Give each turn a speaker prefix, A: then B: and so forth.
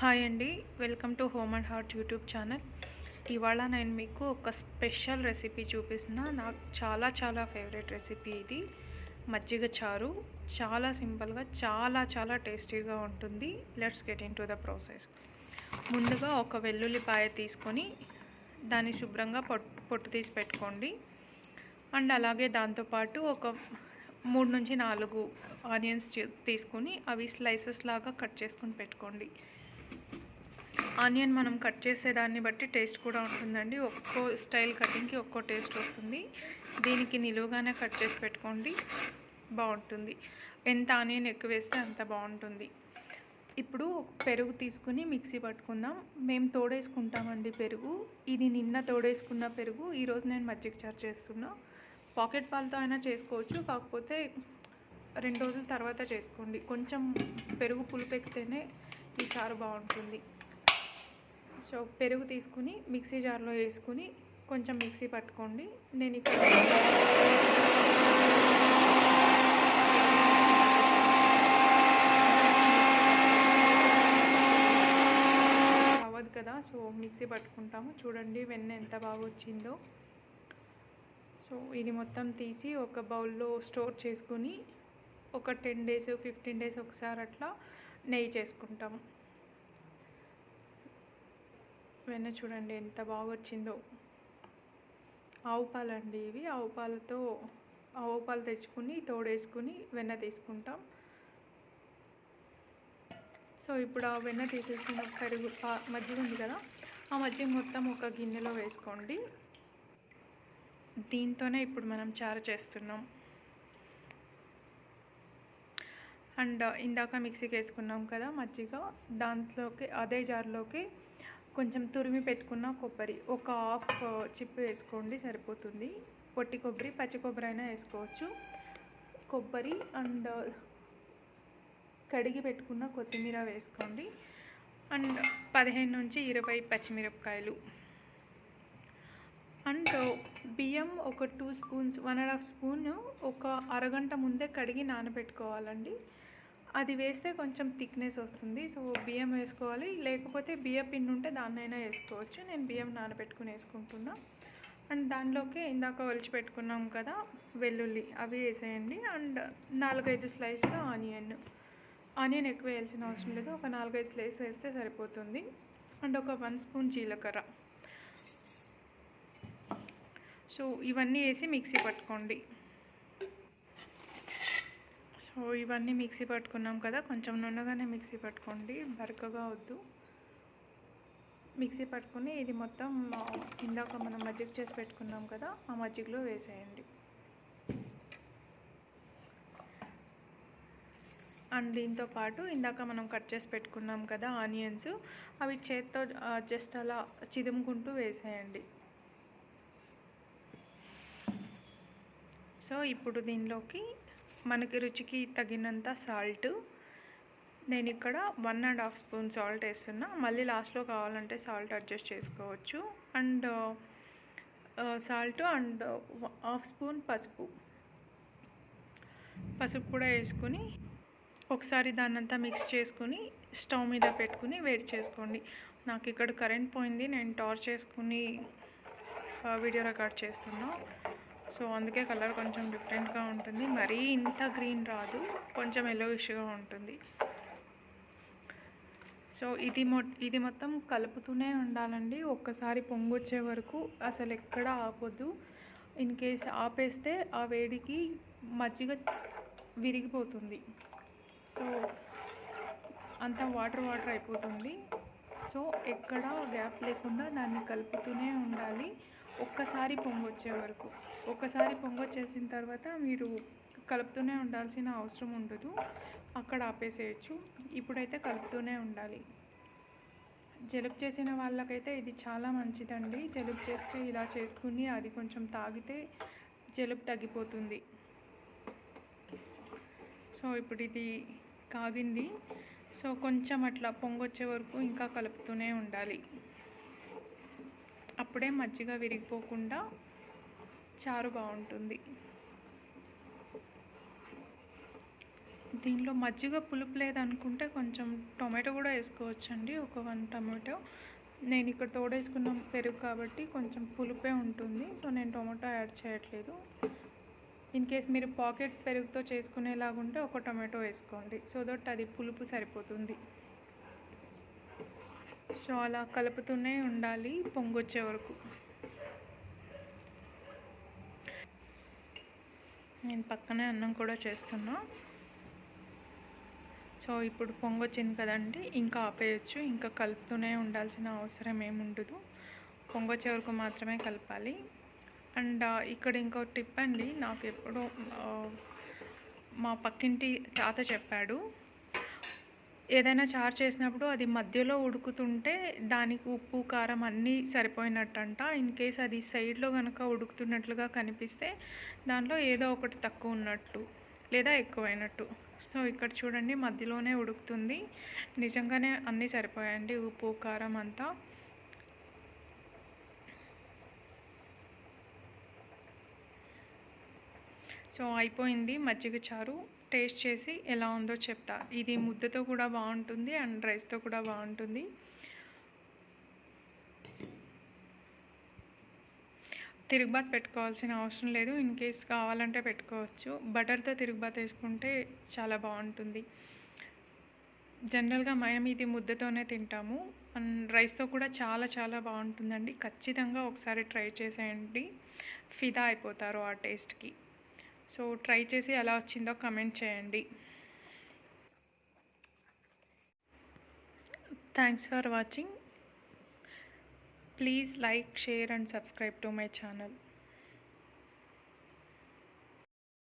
A: Hi అండి, welcome to home and heart YouTube channel. ఇవాళ నేను మీకు ఒక స్పెషల్ రెసిపీ చూపిస్తున్నా. నాకు చాలా చాలా ఫేవరెట్ రెసిపీ ఇది. మజ్జిగ చారు. చాలా సింపుల్గా చాలా టేస్టీగా ఉంటుంది. Let's get in to the process. ముందుగా ఒక వెల్లుల్లిపాయ తీసుకొని దాన్ని శుభ్రంగా పొట్టు తీసి పెట్టుకోండి. అండ్ అలాగే దాంతోపాటు ఒక 3 నుంచి 4 ఆనియన్స్ తీసుకొని అవి స్లైసెస్ లాగా కట్ చేసుకొని పెట్టుకోండి. ఆనియన్ మనం కట్ చేసేదాన్ని బట్టి టేస్ట్ కూడా ఉంటుందండి. ఒక్కో స్టైల్ కటింగ్కి ఒక్కో టేస్ట్ వస్తుంది. దీనికి నిలువుగానే కట్ చేసి పెట్టుకోండి, బాగుంటుంది. ఎంత ఆనియన్ ఎక్కువ వేస్తే అంత బాగుంటుంది. ఇప్పుడు పెరుగు తీసుకుని మిక్సీ పట్టుకుందాం. మేము తోడేసుకుంటామండి పెరుగు. ఇది నిన్న తోడేసుకున్న పెరుగు. ఈరోజు నేను మజ్జిగ చారు చేస్తున్నా. పాకెట్ పాలతో అయినా చేసుకోవచ్చు, కాకపోతే 2 రోజుల తర్వాత చేసుకోండి. కొంచెం పెరుగు పులుపెక్కితేనే ఈ చారు బాగుంటుంది. సో పెరుగు తీసుకుని మిక్సీ జార్లో వేసుకుని కొంచెం మిక్సీ పట్టుకోండి. నేను ఇక్కడ అవ్వదు కదా, సో మిక్సీ పట్టుకుంటాము. చూడండి వెన్న ఎంత బాగా వచ్చిందో. సో ఇది మొత్తం తీసి ఒక బౌల్లో స్టోర్ చేసుకుని ఒక 10 days 15 days ఒకసారి అట్లా నెయ్యి చేసుకుంటాము. వెన్న చూడండి ఎంత బాగా వచ్చిందో. ఆవు పాలండి ఇవి. ఆవు పాలు తెచ్చుకుని తోడేసుకుని వెన్న తీసుకుంటాం. సో ఇప్పుడు ఆ వెన్న తీసేసిన పెరుగు మజ్జిగ ఉంది కదా, ఆ మజ్జిగ మొత్తం ఒక గిన్నెలో వేసుకోండి. దీంతోనే ఇప్పుడు మనం చారు చేస్తున్నాం. అండ్ ఇందాక మిక్సీకి వేసుకున్నాం కదా మజ్జిగ, దాంట్లోకి అదే జార్లోకి కొంచెం తురిమి పెట్టుకున్న కొబ్బరి ఒక 1/2 చిప్పు వేసుకోండి, సరిపోతుంది. పొట్టి కొబ్బరి, పచ్చి కొబ్బరి అయినా వేసుకోవచ్చు. కొబ్బరి అండ్ కడిగి పెట్టుకున్న కొత్తిమీర వేసుకోండి. అండ్ 15 నుంచి 20 పచ్చిమిరపకాయలు. అండ్ బియ్యం ఒక 2 స్పూన్స్ 1.5 స్పూన్ ఒక అరగంట ముందే కడిగి నానబెట్టుకోవాలండి. అది వేస్తే కొంచెం థిక్నెస్ వస్తుంది. సో బియ్యం వేసుకోవాలి, లేకపోతే బియ్యం పిండి ఉంటే దాన్నైనా వేసుకోవచ్చు. నేను బియ్యం నానబెట్టుకుని వేసుకుంటున్నా. అండ్ దానిలోకి ఇందాక ఒలిచి పెట్టుకున్నాం కదా వెల్లుల్లి, అవి వేసేయండి. అండ్ 4-5 స్లైస్గా ఆనియన్ ఎక్కువ వేయాల్సిన అవసరం లేదు, ఒక 4-5 స్లైస్ వేస్తే సరిపోతుంది. అండ్ ఒక 1 స్పూన్ జీలకర్ర. సో ఇవన్నీ వేసి మిక్సీ పట్టుకోండి. సో ఇవన్నీ మిక్సీ పట్టుకున్నాం కదా, కొంచెం నున్నగానే మిక్సీ పట్టుకోండి, బరకగా వద్దు. మిక్సీ పట్టుకుని ఇది మొత్తం ఇందాక మనం మజ్జిగ చేసి పెట్టుకున్నాం కదా, ఆ మజ్జిగలో వేసేయండి. అండ్ దీంతో పాటు ఇందాక మనం కట్ చేసి పెట్టుకున్నాం కదా ఆనియన్స్, అవి చేత్తో జస్ట్ అలా చిదుముకుంటూ వేసేయండి. సో ఇప్పుడు దీనిలోకి మనకి రుచికి తగినంత సాల్ట్. నేను ఇక్కడ 1.5 స్పూన్ సాల్ట్ వేస్తున్నా. మళ్ళీ లాస్ట్లో కావాలంటే సాల్ట్ అడ్జస్ట్ చేసుకోవచ్చు. అండ్ సాల్ట్ అండ్ 1/2 స్పూన్ పసుపు కూడా వేసుకుని ఒకసారి దాన్నంతా మిక్స్ చేసుకుని స్టవ్ మీద పెట్టుకుని వేడి చేసుకోండి. నాకు ఇక్కడ కరెంట్ పోయింది, నేను టార్చ్ చేసుకుని వీడియో రికార్డ్ చేస్తున్నా. సో అందుకే కలర్ కొంచెం డిఫరెంట్గా ఉంటుంది. మరీ ఇంత గ్రీన్ రాదు, కొంచెం ఎల్లోయిష్గా ఉంటుంది. సో ఇది మొత్తం కలుపుతూనే ఉండాలండి. ఒక్కసారి పొంగొచ్చే వరకు అసలు ఎక్కడ ఆపొద్దు. ఇన్ కేస్ ఆపేస్తే ఆ వేడికి మజ్జిగ విరిగిపోతుంది. సో అంతా వాటర్ అయిపోతుంది. సో ఎక్కడ గ్యాప్ లేకుండా దాన్ని కలుపుతూనే ఉండాలి ఒక్కసారి పొంగొచ్చే వరకు. ఒక్కసారి పొంగొచ్చేసిన తర్వాత మీరు కలుపుతూనే ఉండాల్సిన అవసరం ఉండదు, అక్కడ ఆపేసేయచ్చు. ఇప్పుడైతే కలుపుతూనే ఉండాలి. జలుబు చేసిన వాళ్ళకైతే ఇది చాలా మంచిదండి. జలుబు చేస్తే ఇలా చేసుకుని అది కొంచెం తాగితే జలుబు తగ్గిపోతుంది. సో ఇప్పుడు ఇది కాగింది. సో కొంచెం అట్లా పొంగొచ్చే వరకు ఇంకా కలుపుతూనే ఉండాలి. అప్పుడే మజ్జిగ విరిగిపోకుండా చారు బాగుంటుంది. దీనిలో మజ్జిగ పులుపు లేదనుకుంటే కొంచెం టొమాటో కూడా వేసుకోవచ్చండి, ఒక 1 టొమాటో. నేను ఇక్కడ తోడేసుకున్న పెరుగు కాబట్టి కొంచెం పులుపే ఉంటుంది, సో నేను టొమాటో యాడ్ చేయట్లేదు. ఇన్ కేస్ మీరు పాకెట్ పెరుగుతో చేసుకునేలాగుంటే ఒక టొమాటో వేసుకోండి, సో దట్ అది పులుపు సరిపోతుంది. సో అలా కలుపుతూనే ఉండాలి పొంగొచ్చే వరకు. నేను పక్కనే అన్నం కూడా చేస్తున్నా. సో ఇప్పుడు పొంగొచ్చింది కదండి, ఇంకా ఆపేయచ్చు. ఇంకా కలుపుతూనే ఉండాల్సిన అవసరం ఏముండదు, పొంగొచ్చే వరకు మాత్రమే కలపాలి. అండ్ ఇక్కడ ఇంకో టిప్ అండి, నాకు ఎప్పుడో మా పక్కింటి తాత చెప్పాడు. ఏదైనా చారు చేసినప్పుడు అది మధ్యలో ఉడుకుతుంటే దానికి ఉప్పు కారం అన్నీ సరిపోయినట్టంట. ఇన్ కేస్ అది సైడ్లో కనుక ఉడుకుతున్నట్లుగా కనిపిస్తే దాంట్లో ఏదో ఒకటి తక్కువ ఉన్నట్లు లేదా ఎక్కువైనట్టు. సో ఇక్కడ చూడండి మధ్యలోనే ఉడుకుతుంది, నిజంగానే అన్నీ సరిపోయాయండి, ఉప్పు కారం అంతా. సో అయిపోయింది మజ్జిగ చారు. టేస్ట్ చేసి ఎలా ఉందో చెప్తా. ఇది ముద్దతో కూడా బాగుంటుంది అండ్ రైస్తో కూడా బాగుంటుంది. తిరుగుబాత్ పెట్టుకోవాల్సిన అవసరం లేదు, ఇన్ కేస్ కావాలంటే పెట్టుకోవచ్చు. బటర్తో తిరుగుబాత్ వేసుకుంటే చాలా బాగుంటుంది. జనరల్గా మేము ఇది ముద్దతోనే తింటాము అండ్ రైస్తో కూడా చాలా చాలా బాగుంటుందండి. ఖచ్చితంగా ఒకసారి ట్రై చేసేయండి, ఫిదా అయిపోతారు ఆ టేస్ట్కి. సో ట్రై చేసి ఎలా వచ్చిందో కమెంట్ చేయండి. Thanks for watching. Please like, share and subscribe to my channel.